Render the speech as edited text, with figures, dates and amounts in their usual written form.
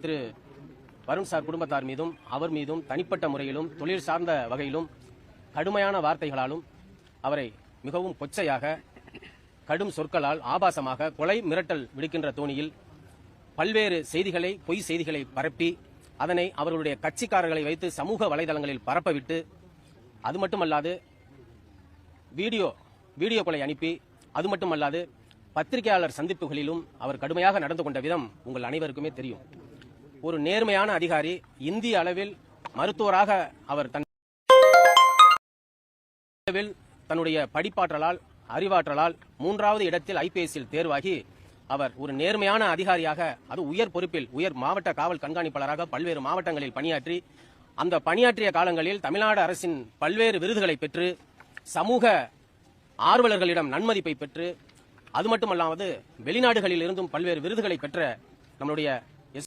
திரு Varun sir குடும்பத்தார் மீதும் அவர் மீதும் தனிப்பட்ட முறையிலும் தொழில் சார்ந்த வகையிலும் கடுமையான வார்த்தைகளாலும் அவரை மிகவும் கொச்சையாக கடும் சொற்களால் ஆபாசமாக கொலை மிரட்டல் விடுக்கின்ற தோணியில் பல்வேறு செய்திகளை பொய் செய்திகளை பரப்பி அதனை அவர்களுடைய கட்சிக்காரர்களை வைத்து சமூக வலைதளங்களில் பரப்பவிட்டு அது மட்டுமல்லாது வீடியோக்களை அனுப்பி அது மட்டுமல்லாது பத்திரிகையாளர் சந்திப்புகளிலும் அவர் கடுமையாக நடந்து கொண்ட விதம் உங்கள் அனைவருக்குமே தெரியும். ஒரு நேர்மையான அதிகாரி, இந்திய அளவில் மருத்துவராக அவர் தன்னுடைய படிப்பாற்றலால் அறிவாற்றலால் 3வது இடத்தில் IPSல் தேர்வாகி அவர் ஒரு நேர்மையான அதிகாரியாக, அது உயர் பொறுப்பில் உயர் மாவட்ட காவல் கண்காணிப்பாளராக பல்வேறு மாவட்டங்களில் பணியாற்றி அந்த பணியாற்றிய காலங்களில் தமிழ்நாடு அரசின் பல்வேறு விருதுகளை பெற்று சமூக ஆர்வலர்களிடம் நன்மதிப்பை பெற்று அது மட்டுமல்லாது வெளிநாடுகளில் இருந்தும் பல்வேறு விருதுகளை பெற்ற நம்முடைய